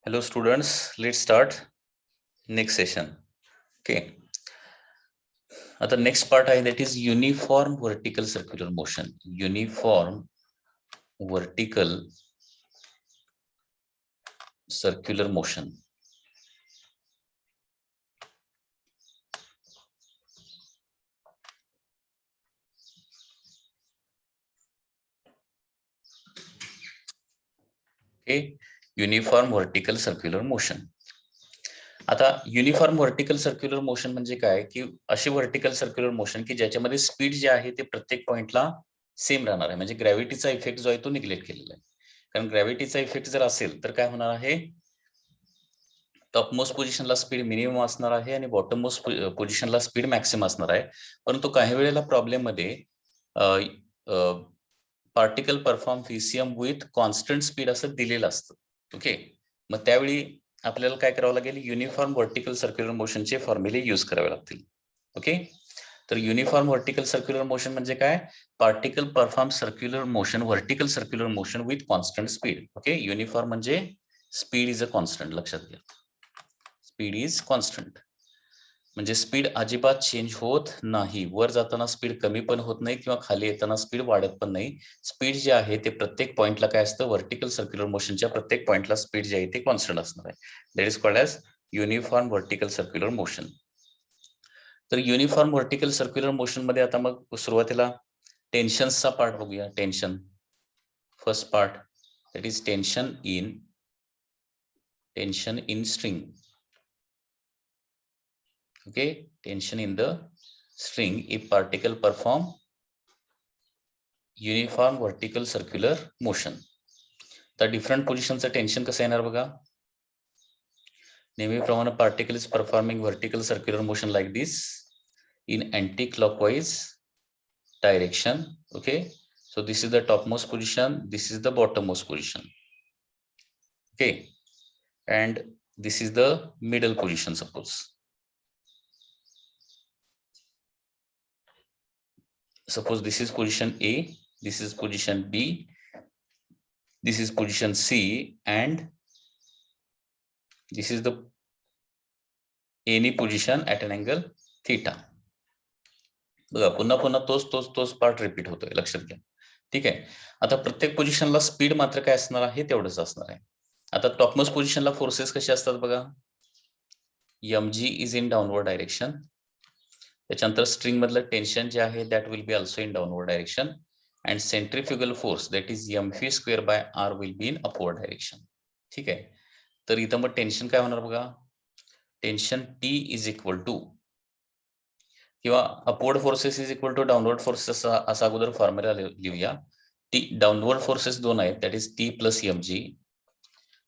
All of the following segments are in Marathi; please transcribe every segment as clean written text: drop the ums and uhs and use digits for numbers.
Hello students, let's start next session. Okay. The next part that is uniform vertical circular motion. Uniform vertical circular motion. Okay. Uniform vertical circular motion. आता युनिफॉर्म व्हर्टिकल सर्क्युलर मोशन म्हणजे काय की अशी व्हर्टिकल सर्क्युलर मोशन की ज्याच्यामध्ये स्पीड जे आहे ते प्रत्येक पॉइंटला सेम राहणार आहे. म्हणजे ग्रॅव्हिटीचा इफेक्ट जो आहे तो निग्लेक्ट केलेला आहे. कारण ग्रॅव्हिटीचा इफेक्ट जर असेल तर काय होणार आहे, टॉपमोस्ट पोझिशनला स्पीड मिनिमम असणार आहे आणि बॉटम मोस्ट पोझिशनला स्पीड मॅक्सिमम असणार आहे. परंतु काही वेळेला प्रॉब्लेम मध्ये particle perform VCM with constant speed असं दिलेलं असतं. ओके, मग त्यावेळी आपल्याला काय करावं लागेल, युनिफॉर्म व्हर्टिकल सर्क्युलर मोशनचे फॉर्म्युले यूज करावे लागतील. ओके, तर युनिफॉर्म व्हर्टिकल सर्क्युलर मोशन म्हणजे काय, particle perform circular motion, vertical circular motion with constant speed. Okay, uniform म्हणजे स्पीड इज अ कॉन्स्टंट, लक्षात घ्या. स्पीड इज कॉन्स्टंट म्हणजे स्पीड अजिबात चेंज होत नाही. वर जाताना स्पीड कमी पण होत नाही किंवा खाली येताना स्पीड वाढत पण नाही. स्पीड जे आहे ते प्रत्येक पॉइंटला काय असतं, व्हर्टिकल सर्क्युलर मोशनच्या प्रत्येक पॉइंटला स्पीड जे आहे ते कॉन्स्टंट असणार आहे. That is called as uniform vertical circular motion. तर युनिफॉर्म व्हर्टिकल सर्क्युलर मोशन मध्ये आता मग सुरुवातीला टेन्शनचा पार्ट बघूया. Tension, first part that is tension in string. Okay, tension in the string if particle perform uniform vertical circular motion. तर डिफरंट पोझिशनचं टेन्शन कसं येणार बघा. नेहमीप्रमाणे particle is performing vertical circular motion like this in anti-clockwise direction. Okay, so this is the topmost position, this is the bottommost position. Okay, and this is the middle position. Suppose this is position A, this is position B, this is position C, and this is the any position at an angle theta. बघा, पुन्हा पुन्हा तोच पार्ट रिपीट होतोय, लक्षात घ्या. ठीक आहे. आता प्रत्येक पोझिशनला स्पीड मात्र काय असणार आहे, तेवढंच असणार आहे. आता टॉपमोस्ट पोझिशनला फोर्सेस कसे असतात बघा. mg is in downward direction. त्याच्यानंतर स्ट्रिंग मधलं टेन्शन जे आहे that will be also in downward direction. And centrifugal force that is mv square by R will be in upward direction. ठीक आहे. तर इथं मग टेन्शन काय होणार बघा. Tension T is equal to, किंवा upward forces is equal to downward forces असा अगोदर फॉर्म्युला लिहूया. टी डाऊनवर्ड फोर्सेस 2 आहेत, that is T plus mg,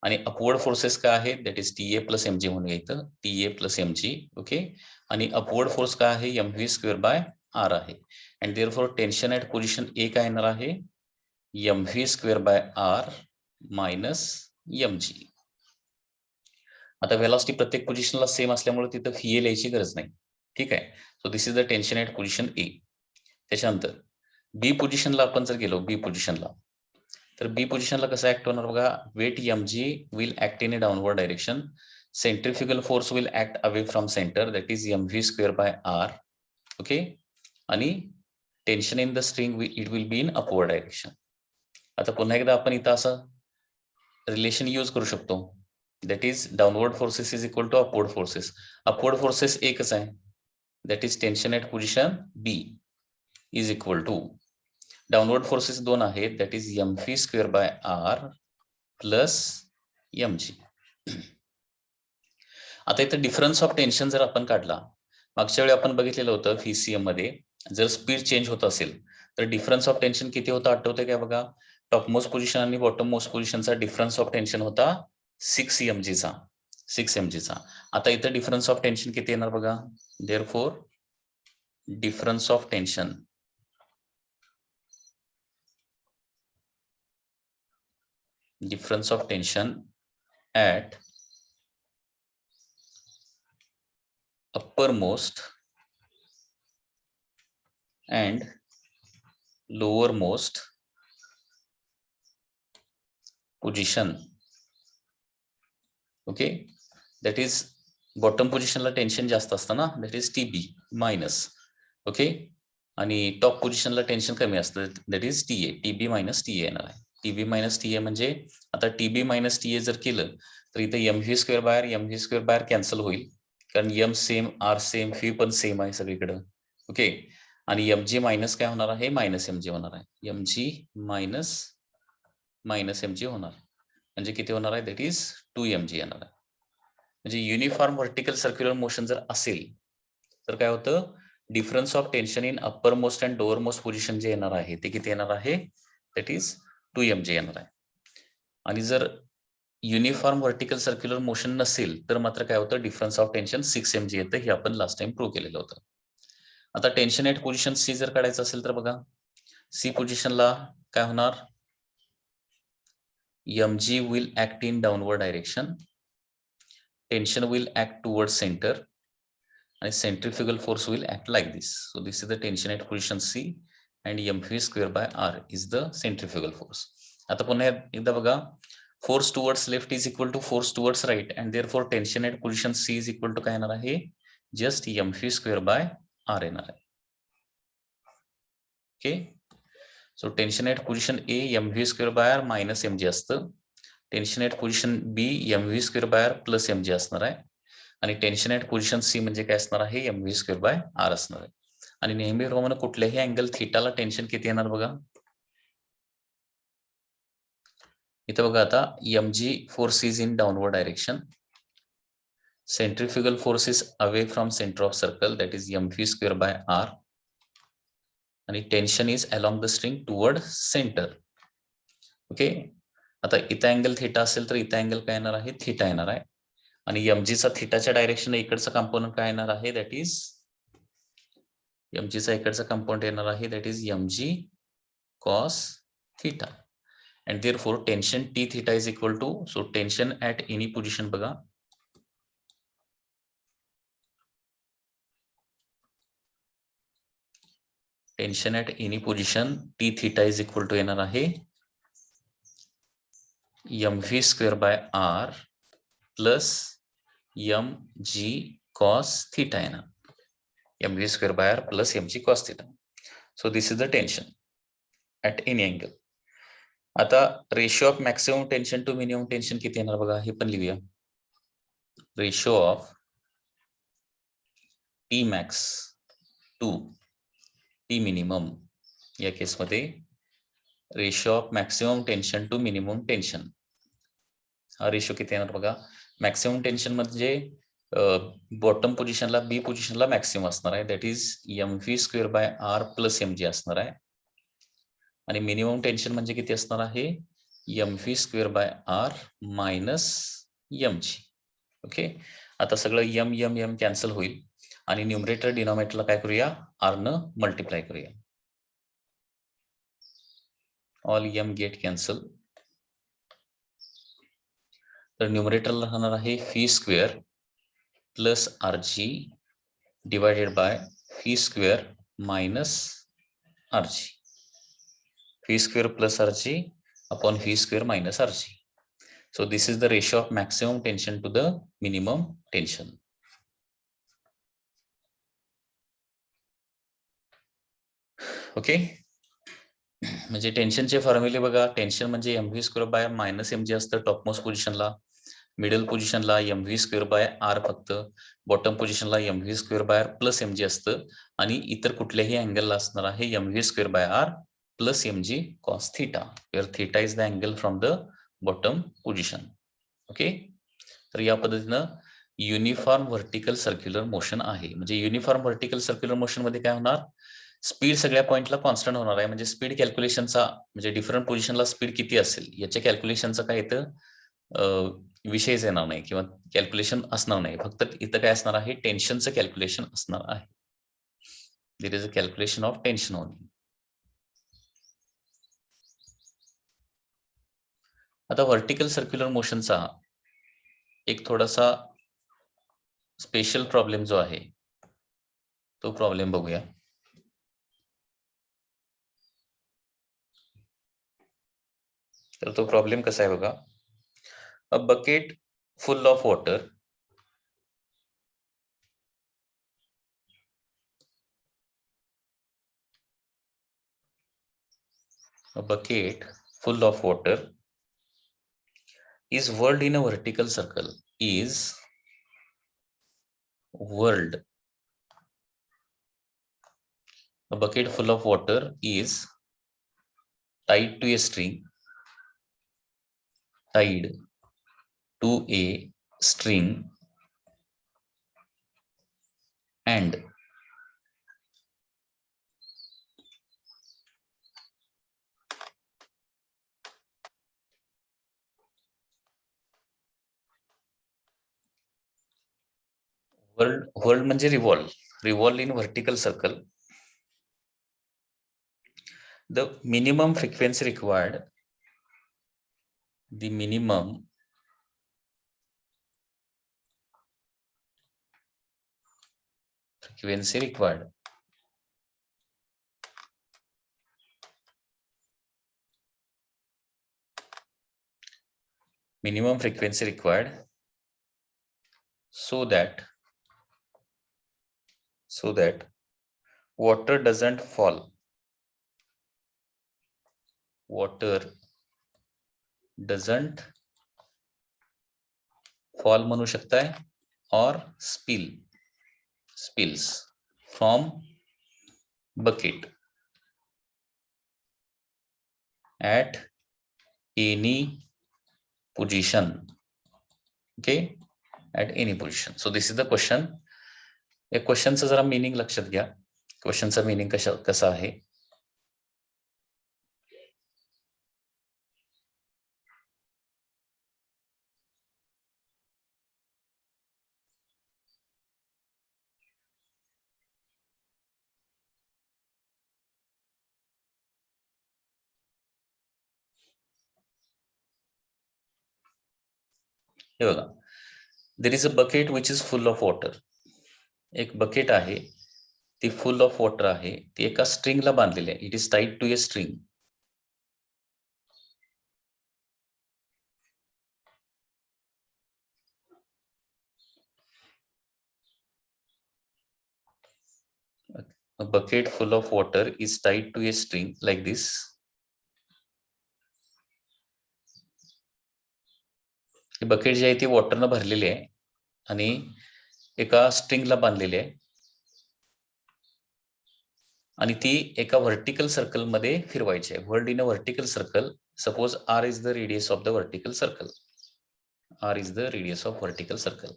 आणि अपवर्ड फोर्सेस काय आहे, that is TA plus mg म्हणून इथं TA प्लस mg. ओके, आणि अपवर्ड फोर्स काय आहे, mv स्क्वेअर बाय आर आहे. And therefore tension at position A काय येणार आहे, mv square by R minus mg. आता वेलॉसिटी प्रत्येक पोझिशनला सेम असल्यामुळे तिथं VA लिहायची गरज नाही. ठीक आहे. So this is the tension at position A. त्याच्यानंतर बी पोझिशनला आपण जर गेलो, बी पोझिशनला, तर बी पोझिशनला कसं ऍक्ट होणार बघा. Weight mg will act in a downward direction. Centrifugal force will act away from centre, that is mv square by R. Okay, आणि tension in the string it will be in upward direction. आता पुन्हा एकदा आपण इथं असं रिलेशन यूज करू शकतो, that is downward forces is equal to upward forces. Upward forces एकच आहे, that is tension at position B is equal to downward forces 2 आहेत, that is mv square by r plus mg. आता इथं डिफरन्स ऑफ टेन्शन जर आपण काढला, मागच्या वेळी आपण बघितलेलं होतं VCM मध्ये, जर स्पीड चेंज होत असेल तर डिफरन्स ऑफ टेन्शन किती होता आठवतंय काय बघा. टॉपमोस्ट पोझिशन आणि बॉटम मोस्ट पोझिशनचा डिफरन्स ऑफ टेन्शन होता 6 mg चा. आता इथं डिफरन्स ऑफ टेन्शन किती येणार बघा. Therefore difference of tension at uppermost and lowermost position okay, that is bottom पोझिशनला टेन्शन जास्त असतं ना, that is TB minus. Okay, आणि टॉप पोझिशनला टेन्शन कमी असतं, that is TA. TB minus TA येणार आहे. TB मायनस TA म्हणजे आता TB मायनस TA जर केलं तर इथे mv² बाहेर कॅन्सल होईल, कारण m same, r same, fee पण सेम आहे सगळीकडं. ओके, आणि mg मायनस काय होणार आहे, मायनस mg होणार आहे. mg मायनस mg होणार, म्हणजे किती होणार आहे, दॅट इज 2mg येणार आहे. म्हणजे युनिफॉर्म व्हर्टिकल सर्क्युलर मोशन जर असेल तर काय होतं, difference of tension in upper most and lower most position जे येणार आहे ते किती येणार आहे, दॅट इज 2mg येणार आहे. आणि जर युनिफॉर्म व्हर्टिकल सर्क्युलर मोशन नसेल तर मात्र काय होतं, डिफरन्स ऑफ टेन्शन 6mg येतं. हे आपण लास्ट टाइम प्रूव्ह केलेलं होतं. आता टेन्शन एट पोझिशन सी जर काढायचं असेल तर बघा, सी पोझिशनला काय होणार, mg will act in downward direction, tension will act towards center, and centrifugal force will act like this. So this is the tension at position C, and mv² by r is the centrifugal force. आता पुन्हा एकदा बघा, force towards left is equal to force towards right, and therefore tension at position C is equal to काय येणार आहे, just mv² by r येणार आहे. Okay, so tension at position A mv² by r minus mg असतं. Tension at position B mv² by r plus mg असणार आहे. आणि टेन्शन एट पोझिशन C म्हणजे काय असणार आहे, mv² by r असणार आहे. आणि नेहमीप्रमाणे कुठल्याही अँगल थीटाला टेन्शन किती येणार बघा, इथं बघा आता mg force is in downward direction, centrifugal force is away from centre of circle, that is mv² by r, आणि tension is along the string toward centre. Okay, आता इथं अँगल थीटा असेल तर इथं अँगल काय येणार आहे, थीटा येणार आहे. आणि mg चा थीटाच्या डायरेक्शन इकडचा कंपोनंट काय येणार आहे, दॅट इज mg चा इकडचा कंपोनंट येणार आहे, that is mg cos theta, and therefore tension T theta is equal to, so tension at any position बघा, tension at any position T theta is equal to येणार आहे mv² by r plus mg cos theta येणार, mv² by r plus mg cos theta. So this is the tension at any angle. आता ratio of maximum tension to minimum tension किती येणार बघा, हे पण लिहूया. Ratio of T max to T minimum, या केसमध्ये ratio of maximum tension to minimum tension, हा रेशिओ किती येणार बघा. मॅक्सिमम टेन्शन म्हणजे बॉटम पोझिशनला बी पोझिशनला मॅक्सिमम असणार आहे, that is mv² by r plus mg असणार आहे. आणि मिनिमम टेन्शन म्हणजे किती असणार आहे, mv² by r minus mg. Okay, आता सगळं m कॅन्सल होईल आणि न्यूमरेटर डिनॉमिनेटरला काय करूया, r न मल्टिप्लाय करूया. ऑल m गेट कॅन्सल, तर न्यूमरेटरला राहणार आहे φ² plus rg divided by φ² minus rg, φ² plus rg upon φ² minus rg. So this is the ratio of maximum tension to the minimum tension. Okay, म्हणजे टेन्शनचे फॉर्म्युले बघा, टेन्शन म्हणजे mv² बाय मायनस mg असतं टॉपमोस्ट पोझिशनला, मिडल पोझिशनला mv² बाय r फक्त, बॉटम पोझिशनला mv² by r plus mg असतं, आणि इतर कुठल्याही अँगलला असणार आहे mv² by r plus mg cos theta, where theta is the angle from the bottom position. Okay, तर या पद्धतीनं युनिफॉर्म व्हर्टिकल सर्क्युलर मोशन आहे. म्हणजे युनिफॉर्म व्हर्टिकल सर्क्युलर मोशन मध्ये काय होणार, स्पीड सगळ्या पॉइंटला कॉन्स्टंट होणार आहे. म्हणजे स्पीड कॅल्क्युलेशनचा, म्हणजे डिफरंट पोझिशनला स्पीड किती असेल याच्या कॅल्क्युलेशनचा काय इथं विषयच येणार नाही किंवा कॅल्क्युलेशन असणार नाही. फक्त इथं काय असणार आहे, टेन्शनचं कॅल्क्युलेशन असणार आहे. There is a calculation of tension only. आता व्हर्टिकल सर्क्युलर मोशनचा एक थोडासा स्पेशल प्रॉब्लेम जो आहे तो प्रॉब्लेम बघूया. तर तो प्रॉब्लेम कसा आहे बघा, a bucket full of water a bucket full of water is whirled in a vertical circle is whirled. A bucket full of water is tied to a string, tied to a string, and whirled म्हणजे revolve in vertical circle. The minimum frequency required, the minimum frequency required so that water doesn't fall, water doesn't fall म्हणू शकताय, or spills from bucket at any position. Okay, at any position. So this is the question. या क्वेश्चनचा जरा मीनिंग लक्षात घ्या. क्वेश्चनचा मीनिंग कसा आहे. हे बघा, देर is a bucket which is full of water. एक बकेट आहे, ती फुल ऑफ वॉटर आहे, ती एका स्ट्रिंगला बांधलेली आहे. It is tied to a string. A bucket full of water is tied to a string like this. ही बकेट जी आहे ती वॉटरनं भरलेली आहे आणि एका स्ट्रिंगला बांधलेली आहे आणि ती एका व्हर्टिकल सर्कल मध्ये फिरवायची आहे. Whirled in a vertical circle. Suppose R is the radius of the vertical circle. R is the radius of vertical circle.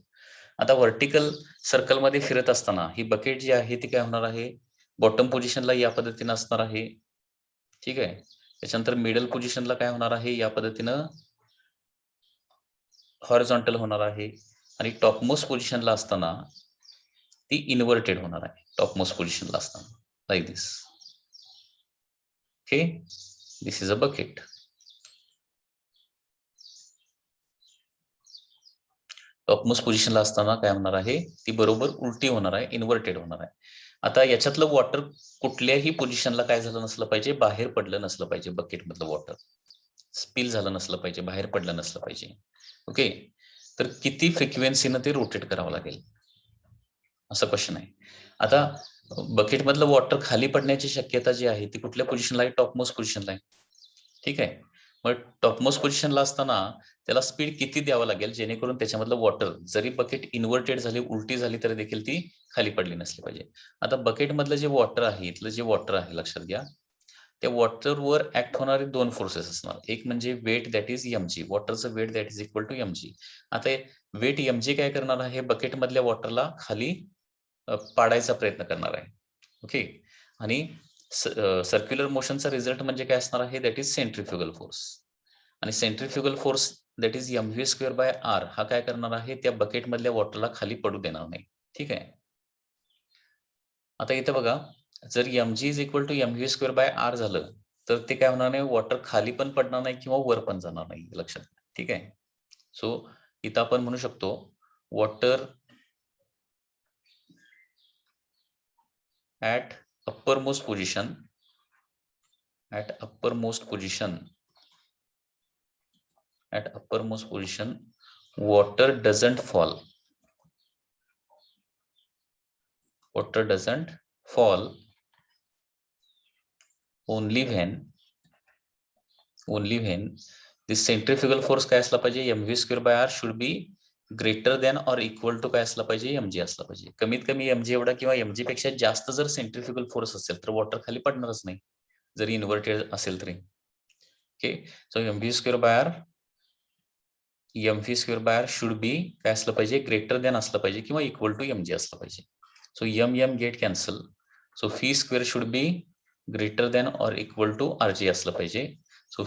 आता व्हर्टिकल सर्कल मध्ये फिरत असताना ही बकेट जी आहे ती काय होणार आहे, बॉटम पोझिशनला या पद्धतीने असणार आहे. ठीक आहे. त्याच्यानंतर मिडल पोझिशनला काय होणार आहे, या पद्धतीनं हॉरिझॉन्टल होणार आहे आणि टॉपमोस्ट पोझिशनला असताना ती इन्व्हर्टेड होणार आहे. टॉपमोस्ट पोझिशनला असताना like this. Okay, this is a bucket. Topmost पोझिशनला असताना काय होणार आहे, ती बरोबर उलटी होणार आहे, इन्व्हर्टेड होणार आहे. आता याच्यातलं वॉटर कुठल्याही पोझिशनला काय झालं नसलं पाहिजे, बाहेर पडलं नसलं पाहिजे. बकेट मधलं वॉटर स्पिल झालं नसलं पाहिजे, बाहेर पडलं नसलं पाहिजे. ओके, तर किती फ्रिक्वेन्सीनं ते रोटेट करावं लागेल, असा क्वेश्चन आहे. आता बकेट मधलं वॉटर खाली पडण्याची शक्यता जी आहे ती कुठल्या पोझिशनला आहे, टॉपमोस्ट पोझिशनला आहे. ठीक आहे. मग टॉपमोस्ट पोझिशनला असताना त्याला स्पीड किती द्यावं लागेल जेणेकरून त्याच्यामधलं वॉटर जरी बकेट इन्व्हर्टेड झाली, उलटी झाली तरी देखील ती खाली पडली नसली पाहिजे. आता बकेट मधलं जे वॉटर आहे, इथलं जे वॉटर आहे लक्षात घ्या, त्या वॉटरवर ऍक्ट होणारे दोन फोर्सेस असणार. एक म्हणजे वेट, दॅट इज mg. वॉटरचं weight that is equal to mg. आता वेट mg काय करणार आहे, बकेट मधल्या वॉटरला खाली पाडायचा प्रयत्न करणार आहे. ओके, आणि सर्क्युलर मोशनचा रिझल्ट म्हणजे काय असणार आहे, दॅट इज सेंट्रिफ्युगल फोर्स. आणि centrifugal force that is mv square by r हा काय करणार आहे, त्या बकेट मधल्या वॉटरला खाली पडू देणार नाही. ठीक आहे. आता इथे बघा, जर mg is equal to mv square by r झालं तर ते काय होणार नाही, वॉटर खाली पण पडणार नाही किंवा वर पण जाणार नाही. लक्षात. ठीक आहे. सो इथं आपण म्हणू शकतो water at uppermost position water doesn't fall only when this centrifugal force काय असला पाहिजे, mv square by r should be greater than or equal to काय असला पाहिजे, mg असला पाहिजे. कमीत कमी mg एवढा किंवा mg पेक्षा जास्त जर सेंट्रिफ्युगल फोर्स असेल तर वॉटर खाली पडणारच नाही, जरी इन्व्हर्टेड असेल तरी. Okay, so mv square by r should be काय असलं पाहिजे, ग्रेटर दॅन असलं पाहिजे किंवा इक्वल टू mg असलं पाहिजे. So m get cancel, so v square should be greater than or equal to rg असलं पाहिजे. So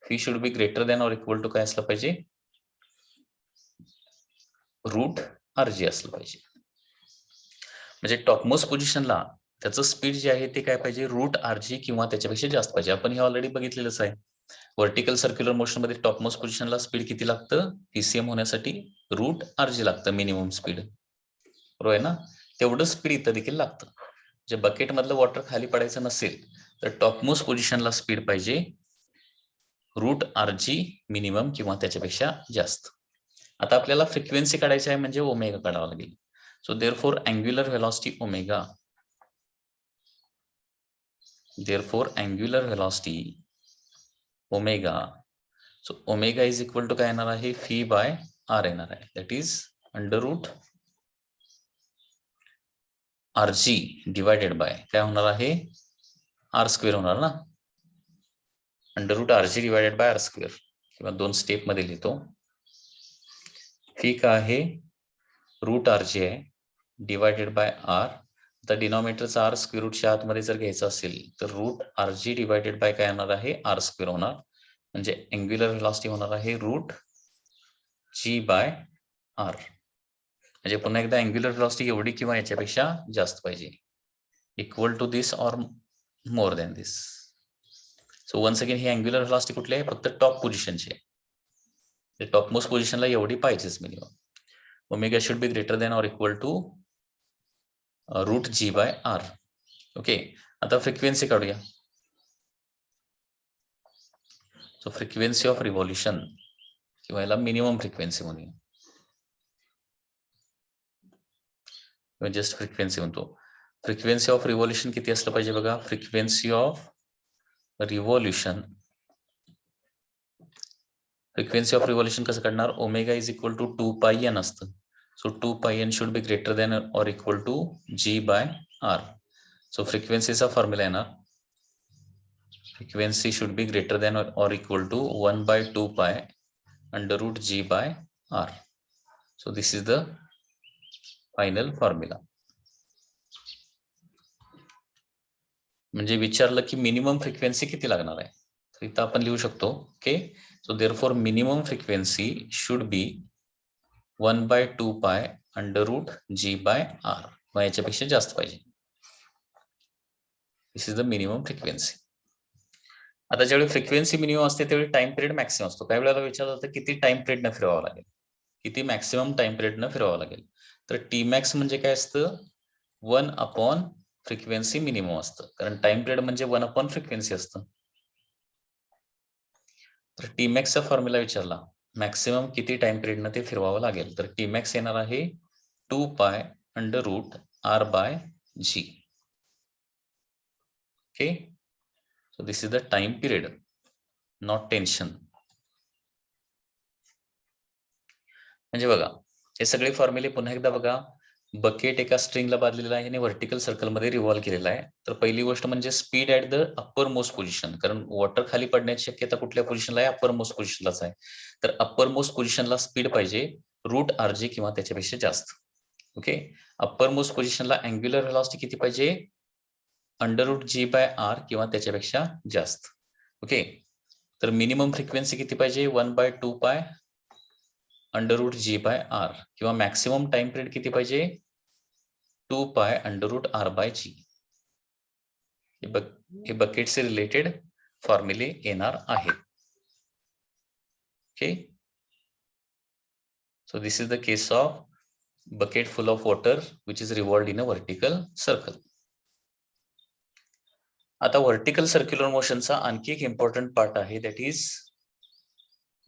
v should be greater than or equal to काय असलं पाहिजे, रूट rg असलं पाहिजे. म्हणजे टॉपमोस्ट पोझिशनला त्याचं स्पीड जे आहे ते काय पाहिजे, रूट rg किंवा त्याच्यापेक्षा जास्त पाहिजे. आपण हे ऑलरेडी बघितलेलंच आहे. व्हर्टिकल सर्क्युलर मोशन मध्ये टॉपमोस्ट पोझिशनला स्पीड किती लागतं, पीसीएम होण्यासाठी रूट rg लागतं मिनिमम स्पीड, बरोबर आहे ना. तेवढं स्पीड इथं देखील लागतं. जे बकेट मधलं वॉटर खाली पडायचं नसेल तर टॉपमोस्ट पोझिशनला स्पीड पाहिजे रूट rg मिनिमम किंवा त्याच्यापेक्षा जास्त. आता आपल्याला फ्रिक्वेन्सी काढायची आहे म्हणजे ओमेगा काढावा लागेल. So therefore angular velocity omega, so omega is equal to काय येणार आहे, फी बाय आर येणार आहे. That is under root rg divided by काय होणार आहे, आर स्क्वेअर होणार ना, under root rg divided by r square, किंवा दोन स्टेप मध्ये लिहितो. फी काय आहे, रूट rg आहे डिवायडेड बाय आर. तर डिनॉमिनेटरचा आर स्क्वेअर रूटच्या आतमध्ये जर घ्यायचा असेल तर रूट rg डिवायडेड बाय काय येणार आहे, आर स्क्वेअर होणार. म्हणजे अँग्युलर व्हेलॉसिटी होणार आहे रूट g बाय आर. म्हणजे पुन्हा एकदा अँग्युलर व्हेलॉसिटी एवढी किंवा याच्यापेक्षा जास्त पाहिजे, equal to this or more than this. So once again ही अँग्युलर व्हेलॉसिटी कुठली आहे, फक्त टॉप पोझिशनची आहे. टॉप मोस्ट पोझिशनला एवढी पाहिजेच minimum. Omega should be greater than or equal to root g by R. Okay, आता फ्रिक्वेन्सी काढूया. सो फ्रिक्वेन्सी ऑफ रिव्हॉल्युशन किंवा याला मिनिमम फ्रिक्वेन्सी म्हणूया, जस्ट फ्रिक्वेन्सी म्हणतो. फ्रिक्वेन्सी ऑफ रिव्हॉल्युशन किती असलं पाहिजे बघा, फ्रिक्वेन्सी ऑफ रिव्हॉल्युशन कसं काढणार, omega is equal to 2 pi N असतं. So 2 pi N should be greater than or equal to g by R. So फ्रिक्वेन्सीचा फॉर्म्युला येणार, frequency should be greater than or equal to 1 by 2 pi under root g by R. So this is the final formula. म्हणजे विचारलं की मिनिमम फ्रिक्वेन्सी किती लागणार आहे, तर इथं आपण लिहू शकतो. Okay, so therefore minimum frequency should be 1 by 2 pi under root g by r, मग याच्यापेक्षा जास्त पाहिजे. This is the minimum frequency. आता ज्यावेळी फ्रिक्वेन्सी मिनिमम असते त्यावेळी टाइम पिरियड मॅक्सिमम असतो. काही वेळेला विचारलं जातं किती टाइम पिरियड न फिरवावं लागेल, किती मॅक्सिमम टाइम पिरियड न फिरवावं लागेल. तर टी मॅक्स म्हणजे काय असतं, 1 अपॉन फ्रिक्वेन्सी मिनिमम असतं, कारण टाइम पिरियड म्हणजे 1 अपॉन फ्रिक्वेन्सी असतं. तर टी मॅक्सचा फॉर्म्युला विचारला, मॅक्सिमम किती टाइम पिरियड न ते फिरवावं लागेल, तर टी मॅक्स येणार आहे 2 pi under root R by g. Okay, so this is the time period, not tension. म्हणजे बघा हे सगळे फॉर्म्युले पुन्हा एकदा बघा. बकेट एका स्ट्रिंगला बांधलेला आहे आणि व्हर्टिकल सर्कल मध्ये रिव्हॉल्व केलेला आहे. तर पहिली गोष्ट म्हणजे speed at the upper most position, कारण वॉटर खाली पडण्याची शक्यता कुठल्या पोझिशनला आहे, अप्पर मोस्ट पोझिशनलाच आहे. तर अप्पर मोस्ट पोझिशनला स्पीड पाहिजे रूट rg किंवा त्याच्यापेक्षा जास्त. ओके, अप्पर मोस्ट पोझिशनला अँग्युलर व्हेलॉसिटी किती पाहिजे, under root g by R किंवा त्याच्यापेक्षा जास्त. ओके, तर मिनिमम फ्रिक्वेन्सी किती पाहिजे, 1 by 2 pi under root g by R, किंवा मॅक्सिमम टाइम पिरियड किती पाहिजे, 2 pi under root R by G. हे बकेटचे रिलेटेड फॉर्म्युले येणार आहेत. Okay, so this is the case of bucket full of water which is revolved in a vertical circle. आता वर्टिकल सर्क्युलर मोशनचा आणखी एक इम्पॉर्टंट पार्ट आहे, that is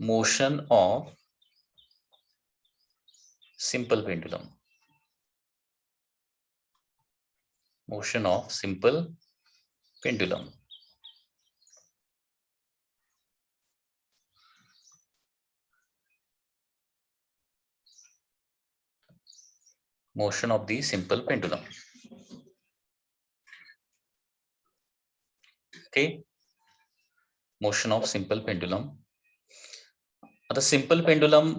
motion of simple pendulum. Motion of simple pendulum. Motion of the simple pendulum. Okay. Motion of simple pendulum. आता सिंपल पेंडुलम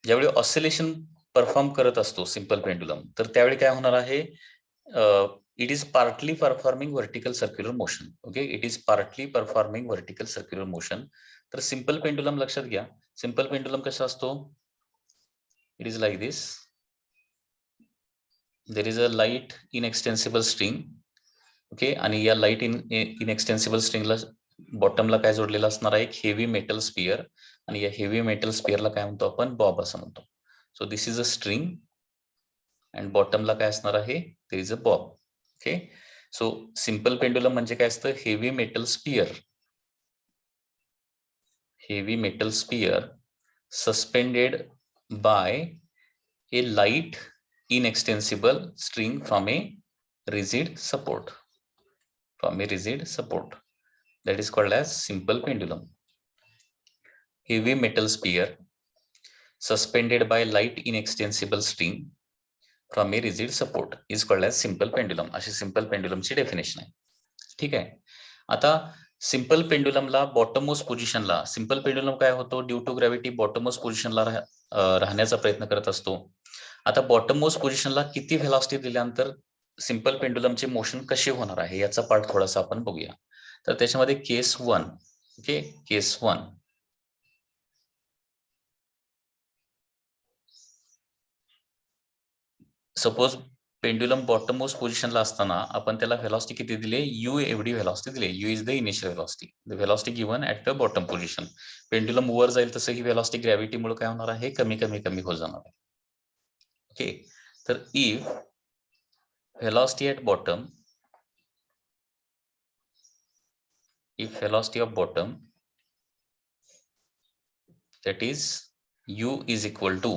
ज्यावेळी ऑसिलेशन परफॉर्म करत असतो सिंपल पेंडुलम, तर त्यावेळी काय होणार आहे, it is partly performing vertical circular motion. Okay, it is partly performing vertical circular motion. तर सिंपल पेंडुलम लक्षात घ्या. सिंपल पेंडुलम कसा असतो? It is like this. There is a light inextensible string. Okay, आणि या लाईट इनएक्सटेन्सिबल स्ट्रिंगला बॉटमला काय जोडलेलं असणार आहे? एक हेवी मेटल स्पियर, आणि या हेवी मेटल स्पियरला काय म्हणतो आपण? बॉब असं म्हणतो. So this is a string and बॉटमला काय असणार आहे? There is a bob. Okay, so simple pendulum म्हणजे काय असतं? Heavy metal sphere. Heavy metal sphere suspended by a light inextensible string from a rigid support. From a rigid support, that is called as simple pendulum. Heavy metal sphere suspended by light inextensible string from a rigid support is called as simple pendulum. अशी सिंपल पेंडुलमची डेफिनेशन आहे. ठीक आहे. आता सिंपल पेंडुलमला बॉटममोस्ट पोझिशनला, सिंपल पेंडुलम काय होतो? ड्यू टू ग्रॅव्हिटी बॉटममोस्ट पोझिशनला राहण्याचा प्रयत्न करत असतो. आता बॉटममोस्ट पोझिशनला किती व्हेलॉसिटी दिल्यानंतर सिंपल पेंडुलमचे मोशन कसे होणार आहे याचा पार्ट थोडासा आपण बघूया. तर त्याच्यामध्ये केस 1. ओके, केस 1. सपोज पेंडुलम बॉटममोस्ट पोझिशनला असताना आपण त्याला व्हेलॉसिटी किती दिली? यू एवढी व्हेलॉसिटी दिली. You is the initial velocity, the velocity given at the bottom position. Pendulum वर जाईल तसं ही व्हेलॉसिटी ग्रॅव्हिटीमुळे काय होणार आहे? कमी कमी कमी होत जाणार आहे. ओके, तर if velocity at bottom, if velocity of bottom, that is u is equal to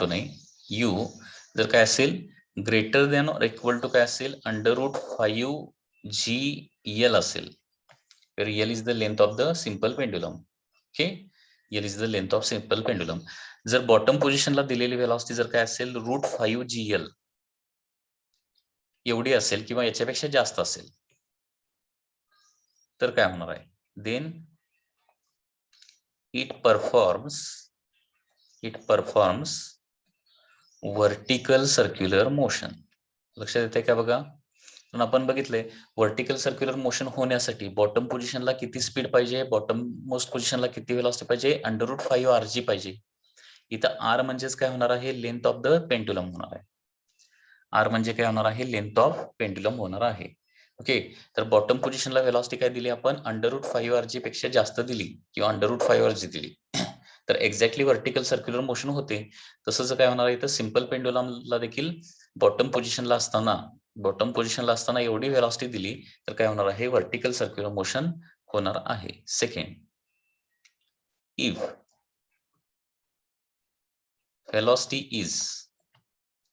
नाही, u जर काय असेल greater than or equal to काय असेल? √5 GL असेल. तर L is the length of the simple pendulum. Okay, L is the length of simple pendulum. जर बॉटम पोझिशनला दिलेली व्हेलॉसिटी जर काय असेल? √5 GL एवढी असेल किंवा याच्यापेक्षा जास्त असेल, तर काय होणार आहे? Then it performs vertical circular motion. लक्षात येते का? बघा, पण आपण बघितलंय व्हर्टिकल सर्क्युलर मोशन होण्यासाठी बॉटम पोझिशनला किती स्पीड पाहिजे? बॉटम मोस्ट पोझिशनला किती व्हेलॉसिटी पाहिजे? √5 RG पाहिजे. इथं आर म्हणजेच काय होणार आहे? लेंथ ऑफ द पेंडुलम होणार आहे. आर म्हणजे काय होणार आहे? लेंथ ऑफ पेंडुलम होणार आहे. ओके, तर बॉटम पोझिशनला व्हेलॉसिटी काय दिली आपण? √5 RG पेक्षा जास्त दिली किंवा √5 RG दिली, तर एक्झॅक्टली व्हर्टिकल सर्क्युलर मोशन होते. तसंच काय होणार आहे? तर सिंपल पेंडुलमला देखील बॉटम पोझिशनला असताना एवढी व्हेलॉसिटी दिली तर काय होणार आहे? व्हर्टिकल सर्क्युलर मोशन होणार आहे. Second, if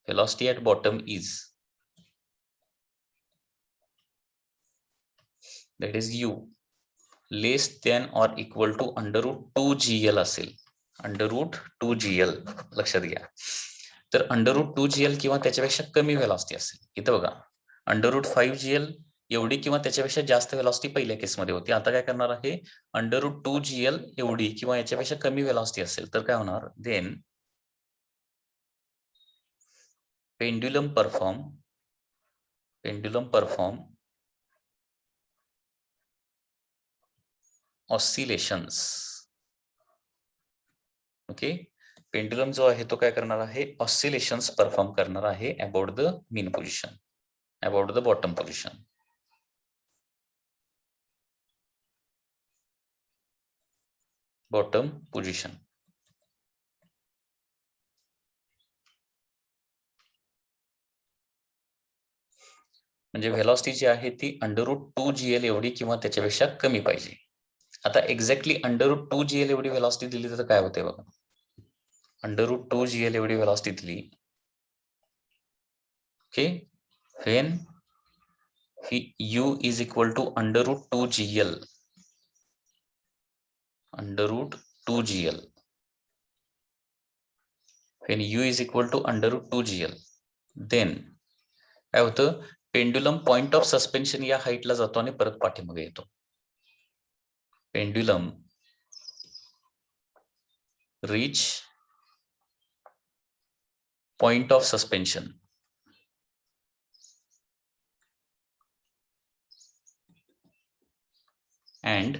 velocity at bottom is, that is u, less than or equal to √2GL असेल. √2GL लक्षात घ्या. तर √2GL किंवा त्याच्यापेक्षा कमी व्हेलॉसिटी असेल. इथं बघा, √5GL एवढी किंवा त्याच्यापेक्षा जास्त व्हेलॉसिटी पहिल्या केसमध्ये होती. आता काय करणार आहे? √2GL एवढी किंवा याच्यापेक्षा कमी व्हेलॉसिटी असेल तर काय होणार? Then pendulum perform oscillations. Okay, pendulum जो आहे तो काय करणार आहे? ऑसिलेशन्स परफॉर्म करणार आहे about the mean position, about the bottom position. Bottom position. म्हणजे व्हेलॉसिटी जी आहे ती √2gl एवढी किंवा त्याच्यापेक्षा कमी पाहिजे. आता एक्झॅक्टली √2gl एवढी व्हेलॉसिटी दिली तर काय होते बघा. √2gl एवढी व्हेलॉसिटी दिली. Okay, when u is equal to √2gl, √2gl, when u is equal to √2gl, then काय होतं, पेंड्युलम पॉइंट ऑफ सस्पेन्शन या हाईटला जातो आणि परत पाठीमागे येतो. Pendulum reach point of suspension and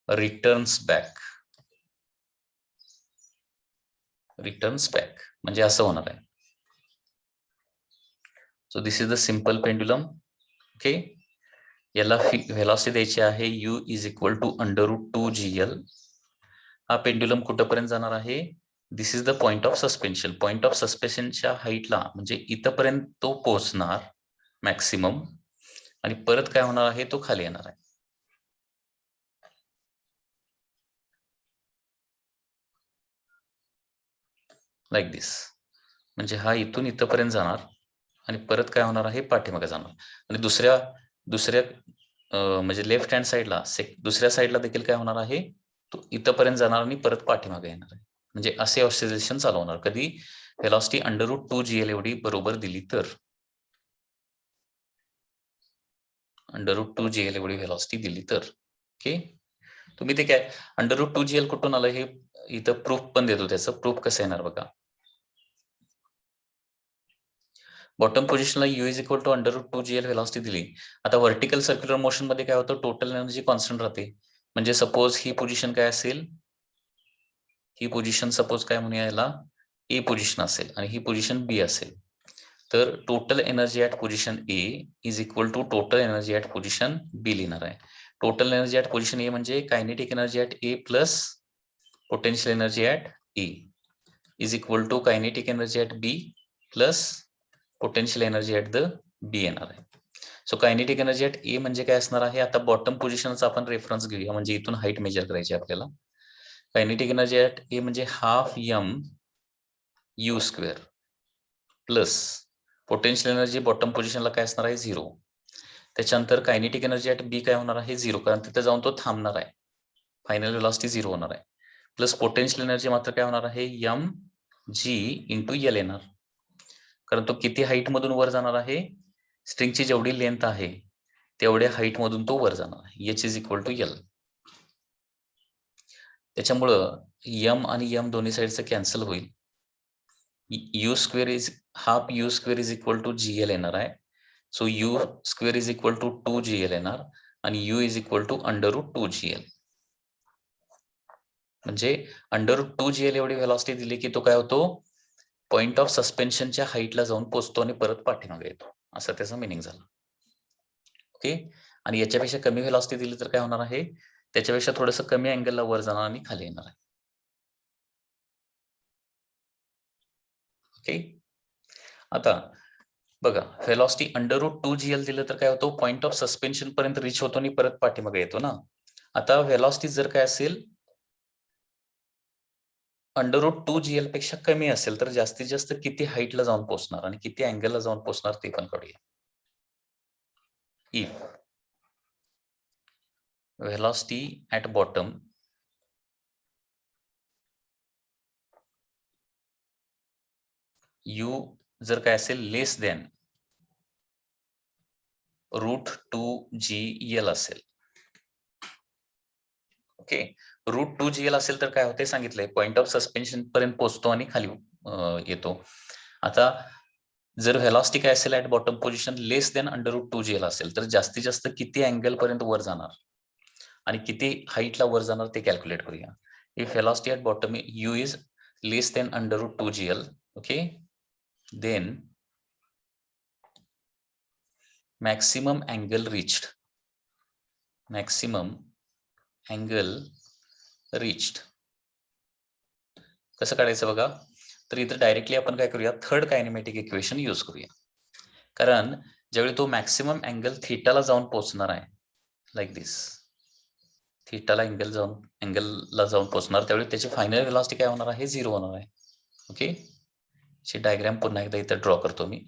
returns back. म्हणजे असं होणार आहे. So this is the simple pendulum. Okay, याला व्हेलॉसिटी द्यायची आहे u is equal to √2gl. हा पेंड्युलम कुठपर्यंत जाणार आहे, this is the point of suspension. Point of सस्पेन्शनच्या हाईटला म्हणजे इथपर्यंत तो पोहोचणार मॅक्सिमम, आणि परत काय होणार आहे, तो खाली येणार आहे. लाईक दिस. म्हणजे हा इथून इथपर्यंत जाणार आणि परत काय होणार आहे, पाठीमागे जाणार. आणि दुसऱ्या म्हणजे लेफ्ट हँड साईडला दुसऱ्या साईडला देखील काय होणार आहे, तो इथपर्यंत जाणार आणि परत पाठीमागे येणार आहे. म्हणजे असे ऑसिलेशन चालू होणार कधी व्हेलॉसिटी √2gl एवढी बरोबर दिली तर. √2gl एवढी व्हेलॉसिटी दिली तर. ओके, तुम्ही ते काय √2gl कुठून आलं हे इथं प्रूफ पण देतो. त्याचं प्रूफ कसं येणार बघा. बॉटम पोझिशनला u is equal to √2gl velocity दिली. आता व्हर्टिकल सर्क्युलर मोशन मध्ये काय होतं, टोटल एनर्जी कॉन्स्टंट राहते. म्हणजे सपोज ही पोझिशन काय असेल, ही पोझिशन सपोज काय म्हणूया याला ए पोझिशन असेल आणि ही पोझिशन बी असेल. तर total energy at position A is equal to total energy at position B लिहिणार आहे. Total energy at position A म्हणजे kinetic energy at A plus potential energy at A is equal to kinetic energy at B plus potential energy at the B येणार आहे. So kinetic energy at A म्हणजे काय असणार आहे, आता बॉटम पोझिशनचा आपण रेफरन्स घेऊया, म्हणजे इथून हाईट मेजर करायची आपल्याला. कायनेटिक एनर्जी ऍट ए म्हणजे ½ m u² plus potential energy bottom पोझिशनला काय असणार आहे, 0. त्याच्यानंतर कायनेटिक एनर्जी ऍट बी काय होणार आहे, 0, कारण तिथे जाऊन तो थांबणार आहे. फायनल व्हेलॉसिटी 0 होणार आहे. प्लस पोटेन्शियल एनर्जी मात्र काय होणार आहे, mg × l येणार, कारण तो किती हाईट मधून वर जाणार आहे, स्ट्रिंगची जेवढी लेंथ आहे तेवढ्या हाईट मधून तो वर जाणार आहे. h is equal to l. त्याच्यामुळं m आणि m दोन्ही साईडचं कॅन्सल होईल. u² is ½ is equal to gl येणार आहे. So u² is equal to 2gl येणार आणि u is equal to √2gl. म्हणजे √2gl एवढी व्हेलॉसिटी दिली की तो काय होतो, पॉइंट ऑफ सस्पेन्शनच्या हाईटला जाऊन पोहोचतो आणि परत पाठीमागे येतो, असं त्याचा मिनिंग झाला. ओके, आणि याच्यापेक्षा कमी व्हेलॉसिटी दिली तर काय होणार आहे, त्याच्यापेक्षा थोडंसं कमी अँगलला वर जाणार आणि खाली येणार आहे. ओके, आता बघा व्हेलॉसिटी √2gl दिलं तर काय होतं, पॉइंट ऑफ सस्पेन्शन पर्यंत रीच होतो आणि परत पाठीमागे येतो ना. आता व्हेलॉसिटी जर काय असेल √2gl पेक्षा कमी असेल तर जास्तीत जास्त किती हाईटला जाऊन पोहोचणार आणि किती अँगलला जाऊन पोहोचणार ते पण काढूया. If velocity at bottom u जर काय असेल लेस दॅन √2gl असेल. ओके, √2gl असेल तर काय होते सांगितलंय, पॉइंट ऑफ सस्पेन्शन पर्यंत पोहोचतो आणि खाली येतो. आता जर व्हेलॉसिटी काय असेल at bottom position less than √2gl असेल तर जास्तीत जास्त किती अँगल पर्यंत वर जाणार आणि किती हाईटला वर जाणार ते कॅल्क्युलेट करूया. If velocity at bottom u is less than √2gl, okay, then maximum angle reached कसं काढायचं बघा. तर इथं डायरेक्टली आपण काय करूया, थर्ड कायनेमॅटिक इक्वेशन यूज करूया. कारण ज्यावेळी तो मॅक्सिमम अँगल थीटाला जाऊन पोहोचणार आहे, लाईक दिस, थीटाला अँगलला जाऊन पोहोचणार, त्यावेळी त्याची फायनल व्हेलॉसिटी काय होणार आहे, 0 होणार आहे. ओके, ची डायग्राम पुन्हा एकदा इथे ड्रॉ करतो मी.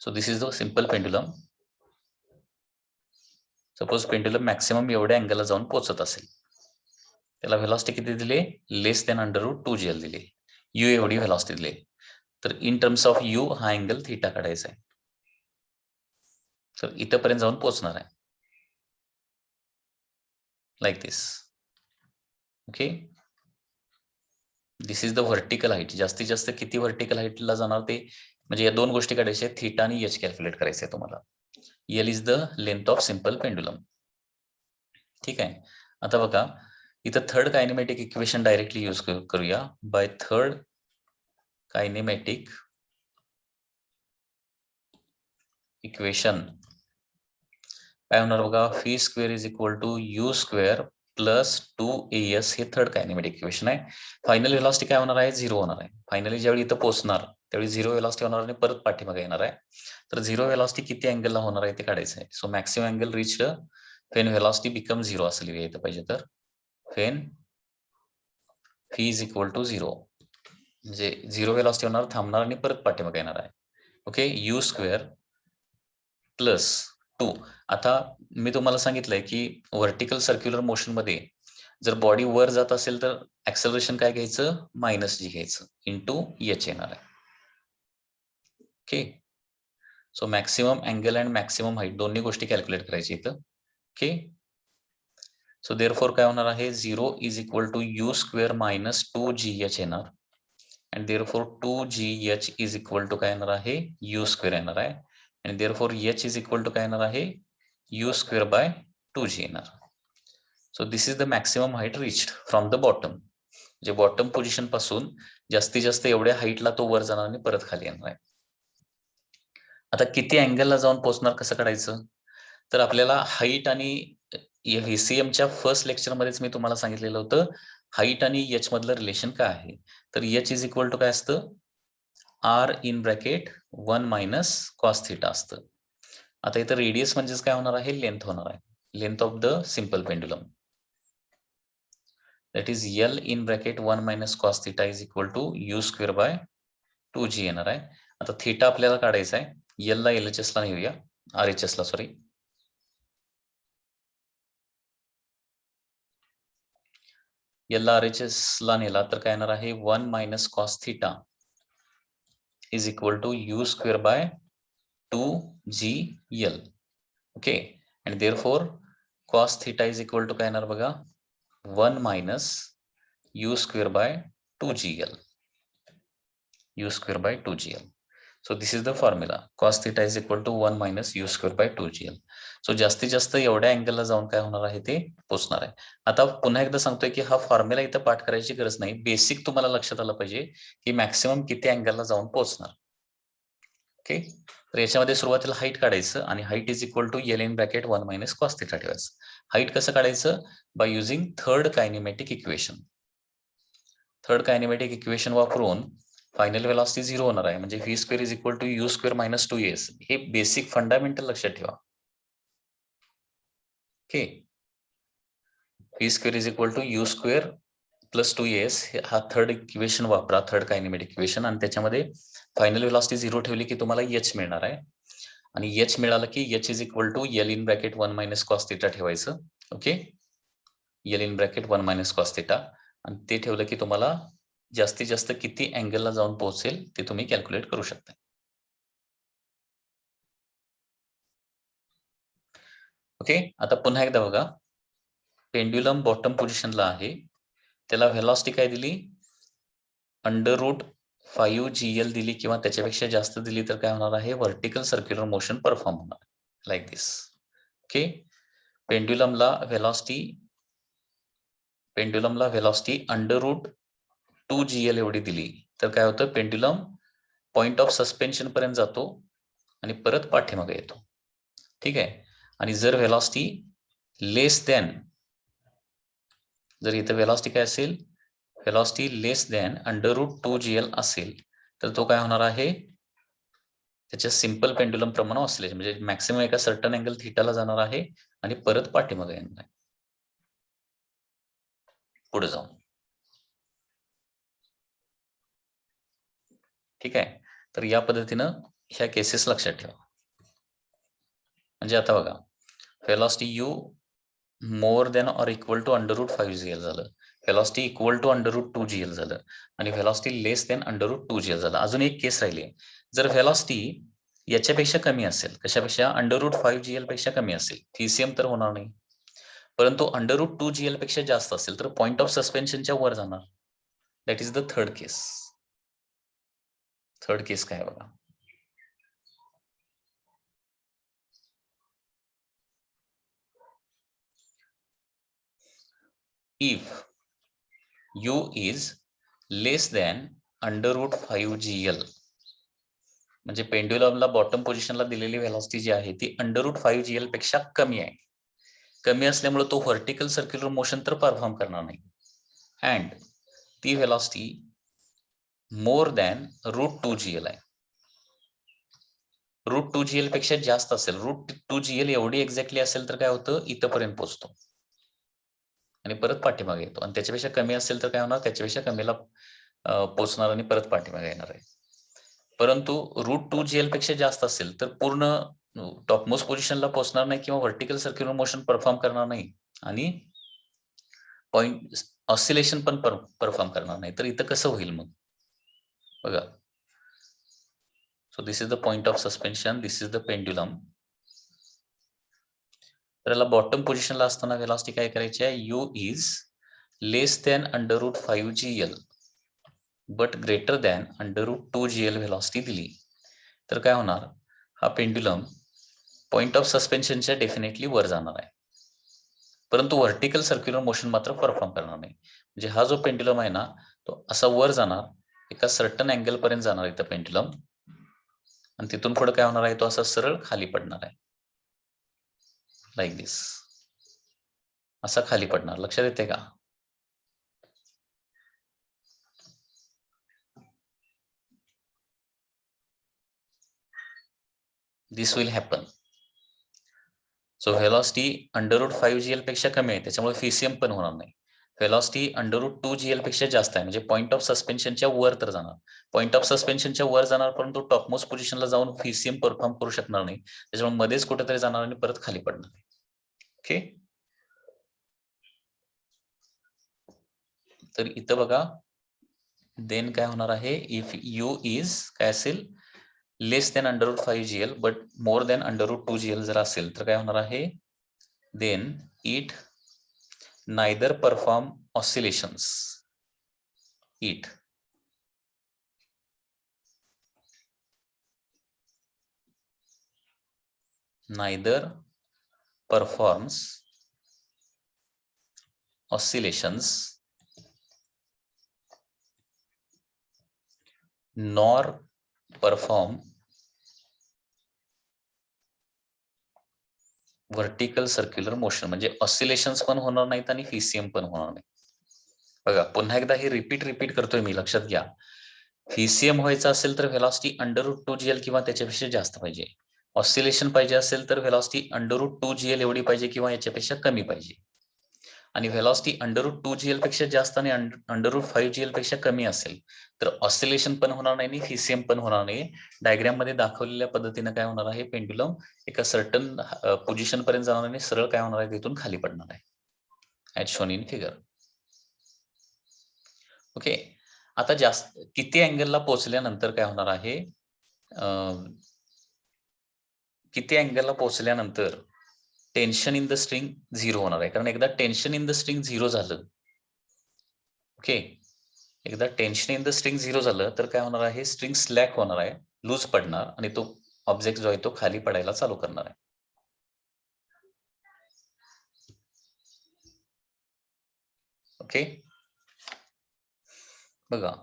So this is the simple pendulum. Suppose pendulum maximum एवढ्या अँगलला जाऊन पोहोचत असेल, त्याला व्हेलॉसिटी किती दिली, लेस दॅन √2gl दिली, u एवढी व्हेलॉसिटी दिली. तर इन टर्म्स ऑफ u हा अँगल थीटा काढायचा आहे. तर इथपर्यंत जाऊन पोहोचणार आहे, like this. Okay, this is the vertical height. जास्तीत जास्त किती व्हर्टिकल हाईटला जाणार ते, म्हणजे या दोन गोष्टी काढायच्या, थीटा आणि एच कॅल्क्युलेट करायचे आहे तुम्हाला. L is the length of simple pendulum. ठीक आहे. आता बघा, इथं third kinematic equation directly use करूया. बाय थर्ड कायनेमॅटिक इक्वेशन काय होणार बघा, v square is equal to you square plus 2as, हे थर्ड कायनेमॅटिक इक्वेशन आहे. फायनल व्हेलॉसिटी काय होणार आहे, 0 होणार आहे. फायनली ज्यावेळी इथं पोहोचणार त्यावेळी 0 व्हेलॉसिटी होणार आणि परत पाठीमागे येणार आहे. तर 0 व्हेलॉसिटी किती अँगलला होणार आहे ते काढायचं आहे. So maximum angle reached when velocity become 0 असं लिहूया इथं पाहिजे तर. When v is equal to 0, म्हणजे 0 व्हेलॉसिटी होणार, थांबणार आणि परत पाठीमागे येणार आहे. Okay, u square plus 2. आता मी तुम्हाला सांगितलंय की व्हर्टिकल सर्क्युलर मोशन मध्ये जर बॉडी वर जात असेल तर ऍक्सेलरेशन काय घ्यायचं, -g घ्यायचं, इंटू एच येणार आहे. Okay, so maximum angle and maximum height दोन्ही गोष्टी कॅल्क्युलेट करायची इथं. ओके, सो देअरफॉर काय होणार आहे, 0 is equal to you square minus 2gh येणार. आणि therefore 2gh is equal to काय येणार आहे, यू स्क्वेअर येणार आहे. आणि therefore h is equal to काय येणार आहे, यू स्क्वेअर बाय 2g येणार. So this is the maximum height reached from the bottom. म्हणजे बॉटम पोझिशन पासून जास्तीत जास्त एवढ्या हाईटला तो वर जाणार आणि परत खाली येणार आहे. आता किती अँगलला जाऊन पोहोचणार कसं काढायचं, तर आपल्याला हाईट आणि व्हीसीएमच्या फर्स्ट लेक्चरमध्येच मी तुम्हाला सांगितलेलं होतं, हाईट आणि एच मधलं रिलेशन काय आहे. तर एच इज इक्वल टू काय असतं, r in bracket 1 minus cos theta असतं. आता इथं रेडियस म्हणजेच काय होणार आहे, लेंथ होणार आहे, length of the simple pendulum. That is L in bracket 1 minus cos theta is equal to you square by 2g येणार आहे. आता थिटा आपल्याला काढायचा आहे, L ला LHS ला नेऊया, RHS ला सॉरी. L ला RHS ला नेला तर काय येणार आहे, 1 minus cos theta is equal to you square by 2gl. Okay, आणि therefore cos theta is equal to काय येणार बघा, 1 minus u square by 2gl, u square by 2gl. So this is the formula, cos theta is equal to 1 minus u square by 2gl. So जास्तीत जास्त एवढ्या अँगलला जाऊन काय होणार आहे ते पोहोचणार आहे. आता पुन्हा एकदा सांगतोय की हा फॉर्म्युला इथं पाठ करायची गरज नाही, बेसिक तुम्हाला लक्षात आलं पाहिजे की मॅक्सिमम किती अँगलला जाऊन पोहोचणार. ओके, तर याच्यामध्ये सुरुवातीला हाईट काढायचं आणि height is equal to L in bracket 1 minus cos theta ठेवायचं. हाईट कसं काढायचं, by using third kinematic equation. Third kinematic equation वापरून फायनल व्हेलॉसिटी 0 होणार आहे, म्हणजे v square is equal to you square minus 2as. हे बेसिक फंडामेंटल लक्षात ठेवा. Okay, v square is equal to you square plus 2as, हा थर्ड इक्वेशन वापरा, थर्ड कायनेमॅटिक इक्वेशन, आणि त्याच्यामध्ये फायनल व्हेलॉसिटी 0 ठेवली की तुम्हाला h मिळणार आहे. आणि h मिळालं की h is equal to L in bracket 1 minus cos theta ठेवायचं. Okay, L in bracket 1 minus cos theta, आणि ते ठेवलं की तुम्हाला जास्तीत जास्त किती अँगलला जाऊन पोहोचेल ते तुम्ही कॅल्क्युलेट करू शकता. ओके, आता पुन्हा एकदा बघा, पेंड्युलम बॉटम पोझिशनला आहे, त्याला व्हेलॉसिटी काय दिली, √5gl दिली किंवा त्याच्यापेक्षा जास्त दिली तर काय होणार आहे, व्हर्टिकल सर्क्युलर मोशन परफॉर्म होणार, लाईक दिस. ओके, पेंड्युलमला व्हेलॉसिटी √2gl एवढी दिली तर काय होतं, पेंड्युलम पॉइंट ऑफ सस्पेन्शन पर्यंत जातो आणि परत पाठीमागे येतो. ठीक आहे, आणि जर व्हेलॉसिटी लेस दॅन, जर इथं व्हेलॉसिटी काय असेल, व्हेलॉसिटी लेस दॅन √2gl असेल तर तो काय होणार आहे, त्याच्या सिंपल पेंड्युलम प्रमाणे ऑसिलेशन, म्हणजे मॅक्सिमम एका सर्टन अँगल थीटाला जाणार आहे आणि परत पाठीमागे येणार आहे. पुढे जाऊन ठीक आहे. तर या पद्धतीनं ह्या केसेस लक्षात ठेवा. म्हणजे आता बघा, velocity u more than or equal to √5gl झालं, व्हेलॉसिटी इक्वल टू √2gl झालं आणि व्हेलॉसिटी लेस दॅन √2gl झालं. अजून एक केस राहिली, जर व्हेलॉसिटी याच्यापेक्षा कमी असेल, कशापेक्षा, √5gl पेक्षा कमी असेल, फीसीएम तर होणार नाही, परंतु √2gl पेक्षा जास्त असेल तर पॉइंट ऑफ सस्पेन्शनच्या वर जाणार. That is the third case. Third case काय बघा, if u is less than √5gl, म्हणजे पेंड्युलमला बॉटम पोझिशनला दिलेली व्हेलॉसिटी जी आहे ती √5gl पेक्षा कमी आहे. कमी असल्यामुळे तो व्हर्टिकल सर्क्युलर मोशन तर परफॉर्म करणार नाही, अँड ती व्हेलॉसिटी मोर दॅन √2gl आहे. √2gl पेक्षा जास्त असेल, √2gl एवढी एक्झॅक्टली असेल तर काय होतं, इथपर्यंत पोहोचतो आणि परत पाठीमागे येतो, आणि त्याच्यापेक्षा कमी असेल तर काय होणार, त्याच्यापेक्षा कमीला पोहोचणार आणि परत पाठीमागे येणार आहे. परंतु √2gl पेक्षा जास्त असेल तर पूर्ण टॉपमोस्ट पोझिशनला पोहोचणार नाही किंवा व्हर्टिकल सर्क्युलर मोशन परफॉर्म करणार नाही आणि पॉइंट ऑसिलेशन पण परफॉर्म करणार नाही. तर इथं कसं होईल मग बघा. So this is the point of suspension, this is the pendulum. तर याला बॉटम पोझिशनला असताना व्हेलॉसिटी काय करायची आहे, u is less than √5gl but greater than √2gl velocity दिली तर काय होणार, हा पेंड्युलम पॉइंट ऑफ सस्पेन्शनच्या डेफिनेटली वर जाणार आहे, परंतु व्हर्टिकल सर्क्युलर मोशन मात्र परफॉर्म करणार नाही. म्हणजे हा जो पेंड्युलम आहे ना, तो असा वर जाणार, एका सर्टन अँगल पर्यंत जाणार इथं पेंड्युलम, आणि तिथून पुढे काय होणार आहे, तो असा सरळ खाली पडणार आहे, लाईक दिस, असा खाली पडणार. लक्षात येते का? This will happen. So velocity √5gl पेक्षा कमी आहे, त्याच्यामुळे फीसीएम पण होणार नाही. व्हेलॉसिटी √2gl पेक्षा जास्त आहे, म्हणजे पॉइंट ऑफ सस्पेन्शनच्या वर तर जाणार, पॉइंट ऑफ सस्पेन्शनच्या वर जाणार, परंतु टॉपमोस्ट पोझिशनला जाऊन फीसीएम परफॉर्म करू शकणार नाही, त्याच्यामुळे मध्येच कुठेतरी जाणार आणि परत खाली पडणार. ओके, तर इथं बघा, देन काय होणार आहे, इफ u इज काय असेल, less than √5gl but more than √2gl जर असेल तर काय होणार आहे, then it neither perform oscillations, it neither performs oscillations nor perform vertical circular motion, म्हणजे ऑसिलेशन्स पण होणार नाहीत आणि फीसीएम पण होणार नाही. बघा, पुन्हा एकदा हे रिपीट करतोय मी, लक्षात घ्या. फीसीएम व्हायचं असेल तर व्हेलॉसिटी √2gl किंवा त्याच्यापेक्षा जास्त पाहिजे. ऑसिलेशन पाहिजे असेल तर व्हेलॉसिटी √2gl एवढी पाहिजे किंवा याच्यापेक्षा कमी पाहिजे. आणि व्हेलॉसिटी √2gl पेक्षा जास्त आणि √5gl पेक्षा कमी असेल तर ऑसिलेशन पण होणार नाही आणि फीसीएम पण होणार नाही. डायग्राम मध्ये दाखवलेल्या पद्धतीने काय होणार आहे, पेंड्युलम एका सर्टन पोझिशन पर्यंत जाणार आणि सरळ काय होणार आहे, तिथून खाली पडणार आहे, as shown in figure. Okay, आता जास्त किती अँगलला पोहोचल्यानंतर काय होणार आहे, किती अँगलला पोहोचल्यानंतर टेन्शन इन द स्ट्रिंग 0 होणार आहे. कारण एकदा टेन्शन इन द स्ट्रिंग 0 झालं, ओके, एकदा टेन्शन इन द स्ट्रिंग 0 झालं तर काय होणार आहे, स्ट्रिंग स्लॅक होणार आहे, लूज पडणार आणि तो ऑब्जेक्ट जो आहे तो खाली पडायला चालू करणार आहे. ओके, बघा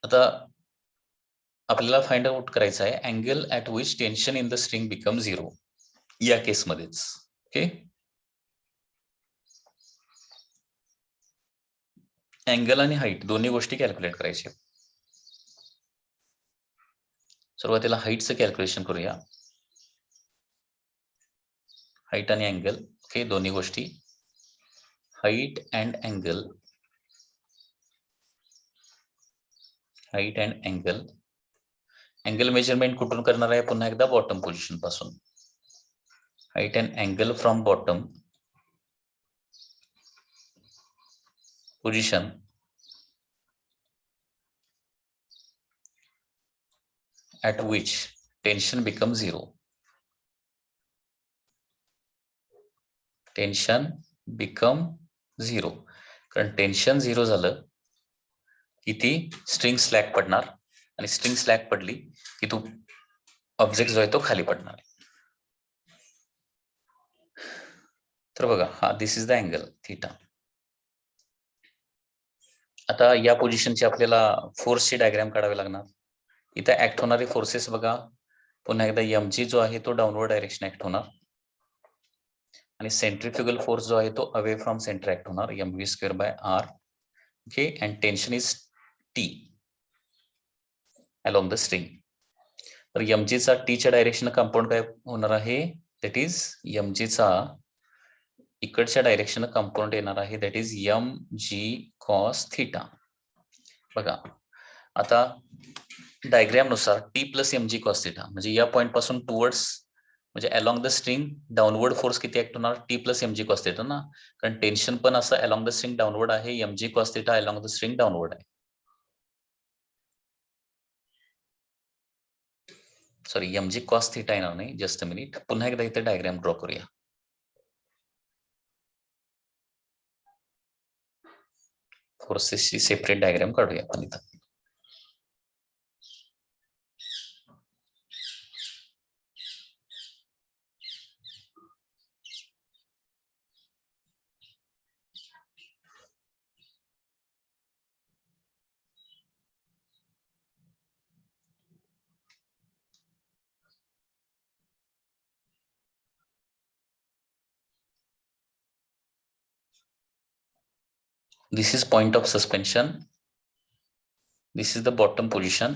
आता आपल्याला फाइंड आउट करायचं आहे angle at which tension in the string become 0 या केसमध्येच. ओके, अँगल आणि हाईट दोन्ही गोष्टी कॅल्क्युलेट करायच्या. सुरुवातीला हाईटचं कॅल्क्युलेशन करूया. हाईट आणि अँगल, ओके, दोन्ही गोष्टी. Height and angle, height and angle. Angle measurement कुठून करणार आहे? पुन्हा एकदा बॉटम पोझिशन पासून. Height and angle from bottom position at which tension becomes zero. Tension become zero. कारण टेन्शन झिरो झालं की ती स्ट्रिंग स्लॅक पडणार, आणि स्ट्रिंग स्लॅक पडली की तो ऑब्जेक्ट जो आहे तो खाली पडणार आहे. तर बघा, हा दिस इज द अँगल थीटा. आता या पोझिशनची आपल्याला फोर्सची डायग्राम काढावी लागणार. इथं ऍक्ट होणारे फोर्सेस बघा, पुन्हा एकदा mg जो आहे तो डाऊनवर्ड डायरेक्शन ऍक्ट होणार, आणि सेंट्रीफ्युगल फोर्स जो आहे तो अवे फ्रॉम सेंटर ऍक्ट होणार, mv²/r. Okay, and tension is T along the string. तर mg चा T च्या डायरेक्शन कंपाऊंड काय होणार आहे? दॅट इज mg चा इकडच्या डायरेक्शन कंपाऊंड येणार आहे, that is mg cos theta. बघा आता डायग्राम नुसार T plus mg cos theta म्हणजे या पॉइंट पासून टुवर्ड्स, म्हणजे along the string downward force किती ऍक्ट होणार? T plus mg cos theta ना, कारण टेन्शन पण असं अलॉंग द स्ट्रिंग डाऊनवर्ड आहे, mg cos theta along the string downward आहे. सॉरी, mg cos थीटा येणार नाही, जस्ट अ मिनिट. पुन्हा एकदा इथे डायग्राम ड्रॉ करूया. फोर्सेसची सेपरेट डायग्राम काढूया आपण इथं. This is point of suspension. This is the bottom position.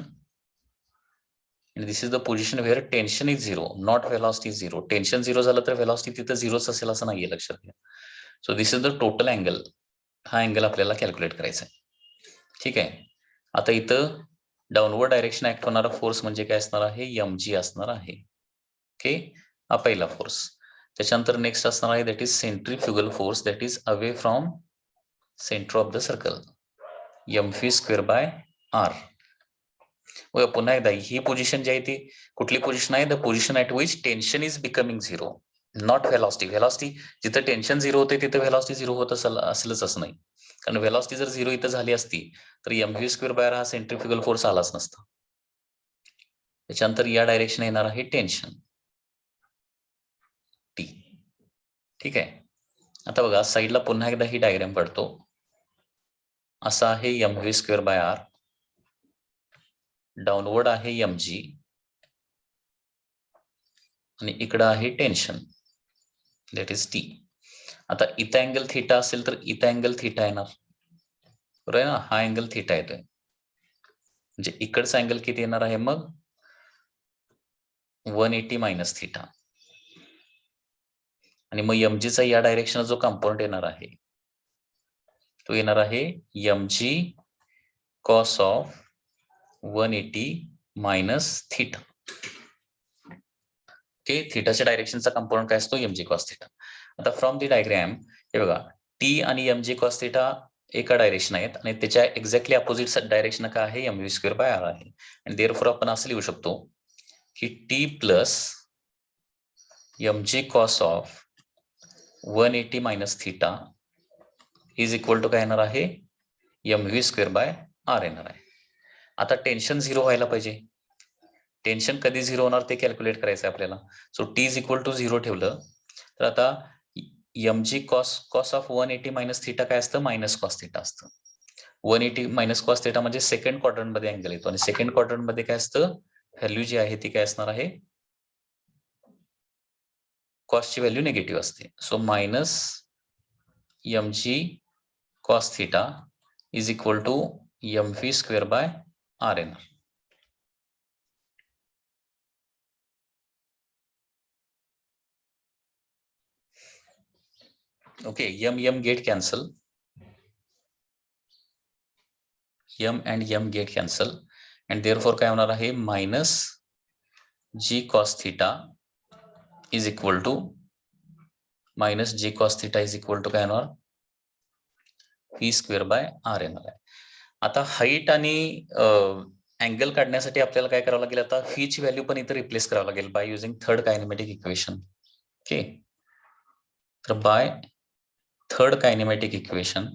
And this is the position where tension is zero, not velocity is zero. Tension zero झालं तर velocity तिथं झिरोच असेल असं नाहीये, लक्षात घ्या. So this is the total angle. हा अँगल आपल्याला कॅल्क्युलेट करायचा आहे. ठीक आहे. आता इथं डाऊनवर्ड डायरेक्शन ऍक्ट होणारा फोर्स म्हणजे काय असणार आहे? mg असणार आहे. ओके, हा पहिला फोर्स. त्याच्यानंतर नेक्स्ट असणार आहे that is centrifugal force, that is away from centre of the circle, mv²/r. पुन्हा एकदा ही पोझिशन जी आहे ती कुठली पोझिशन आहे? The position at which tension is becoming zero, not velocity. Velocity जिथं टेन्शन झिरो होते तिथं व्हेलॉसिटी झिरो होत असेलच असं नाही, कारण व्हेलॉसिटी जर झिरो इथं झाली असती तर mv²/r हा सेंट्रीफ्युगल फोर्स आलाच नसता. त्याच्यानंतर या डायरेक्शन येणार आहे टेन्शन T. ठीक आहे. आता बघा साईडला पुन्हा एकदा ही डायग्राम काढतो. असा आहे mv²/r, डाऊनवर्ड आहे mg, आणि इकडं आहे टेन्शन, दॅट इज T. आता इथं अँगल थीटा असेल तर इथं अँगल थीटा येणार, बरोबर आहे ना? हा अँगल थीटा येतोय, म्हणजे इकडचा अँगल किती येणार आहे मग? 180 मायनस थीटा. आणि मग mg चा या डायरेक्शन जो कंपाऊंड येणार आहे तो येणार आहे mg cos of 180 minus theta. Okay, थीटाच्या डायरेक्शनचा कंपाऊंड काय असतो? mg cos theta. आता फ्रॉम दी डायग्राम हे बघा, T आणि mg cos थीटा एका डायरेक्शन आहेत, आणि त्याच्या एक्झॅक्टली अपोजिट डायरेक्शन काय आहे? mv²/r आहे. आणि देअरफॉर आपण असं लिहू शकतो की T plus mg cos of 180 minus theta is equal to काय येणार आहे? mv²/r येणार आहे. आता टेन्शन झिरो व्हायला पाहिजे. टेन्शन कधी झिरो होणार ते कॅल्क्युलेट करायचं आहे आपल्याला. So T is equal to zero ठेवलं तर आता mg cos of 180 minus theta काय असतं? मायनस कॉस थीटा असतं. 180 मायनस कॉस थीटा म्हणजे सेकंड क्वाड्रंट मध्ये अँगल येतो, आणि सेकंड क्वाड्रंट मध्ये काय असतं? व्हॅल्यू जी आहे ती काय असणार आहे? कॉसची व्हॅल्यू निगेटिव्ह असते. So minus mg cos theta is equal to mv square by r येणार. Okay, m get cancel, m and m get cancel, and therefore काय होणार आहे minus g cos theta is equal to minus g cos theta is equal to काय होणार v स्क्वेअर बाय r येणार आहे. आता हाईट आणि अँगल काढण्यासाठी आपल्याला काय करावं लागेल, आता फी ची व्हॅल्यू पण इथे रिप्लेस करावं लागेल by using third kinematic equation. Okay, तर बाय थर्ड कायनेमॅटिक इक्वेशन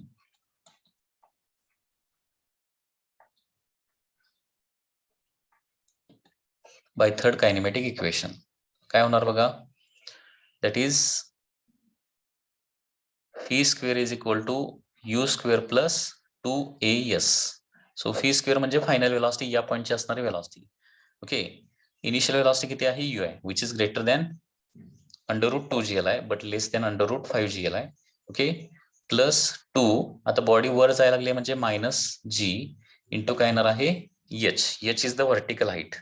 काय होणार बघा, that is v square is equal to you square plus 2as. So v square म्हणजे फायनल वेलॉसिटी, या पॉइंटची असणारी वेलॉसिटी. ओके, इनिशियल वेलॉसिटी किती आहे u आहे, which is greater than √2gl आहे, बट लेस दॅन √5gl आहे. ओके, प्लस 2, आता बॉडी वर जायला लागली म्हणजे मायनस g इंटू काय येणार आहे h is the vertical height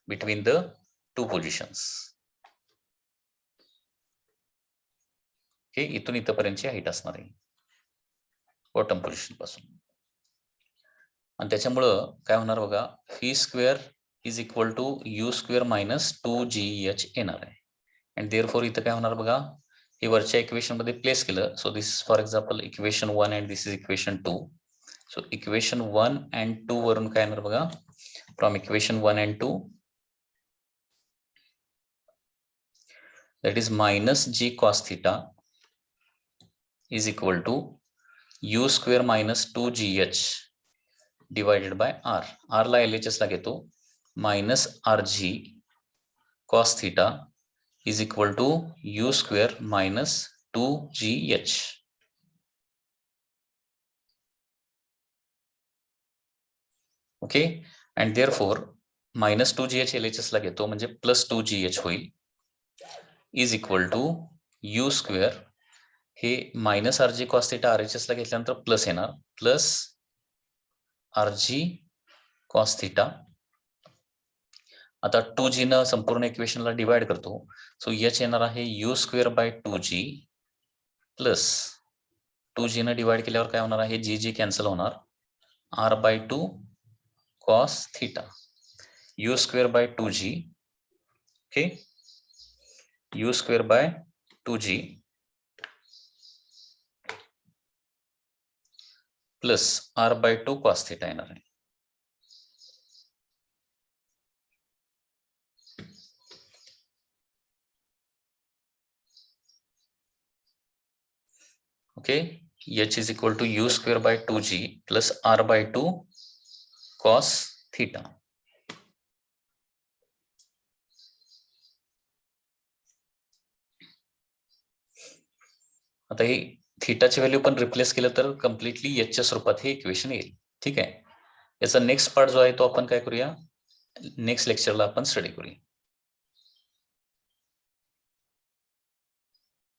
between the two positions. Okay, इथून इथपर्यंतची हाईट असणार आहे बॉटम पोझिशन पासून, आणि त्याच्यामुळं काय होणार बघा, v square is equal to you square minus 2gh येणार आहे. अँड देअरफॉर इथं काय होणार बघा, हे वरच्या इक्वेशन मध्ये प्लेस केलं. So this for example equation 1 and this is equation 2. So equation 1 and 2 वरून काय येणार बघा, from equation 1 and 2 that is minus g cos theta is equal to u square minus 2gh divided by r. r ला LHS ला घेतो, minus rg cos theta is equal to u square minus 2gh. Okay, and therefore minus 2gh LHS ला घेतो म्हणजे प्लस 2gh होईल, is equal to you square, हे minus RG cos theta RHS ला घेतल्यानंतर प्लस येणार, प्लस आरजी कॉस थिटा. आता 2g न संपूर्ण इक्वेशनला डिवाइड करतो, सो h येणार आहे u square by 2g plus 2g न डिवाइड केल्यावर काय होणार आहे, जी कॅन्सल होणार, r by 2 cos theta u square by 2g. Okay, u square by 2g plus r by 2 cos theta येणार आहे. Okay, h is equal to u square by 2g plus r by 2 cos theta. आता हे थीटाची व्हॅल्यू पण रिप्लेस केलं तर कम्प्लिटली h च्या स्वरूपात हे इक्वेशन येईल. ठीक आहे, याचा नेक्स्ट पार्ट जो आहे तो आपण काय करूया, नेक्स्ट लेक्चरला आपण स्टडी करूया.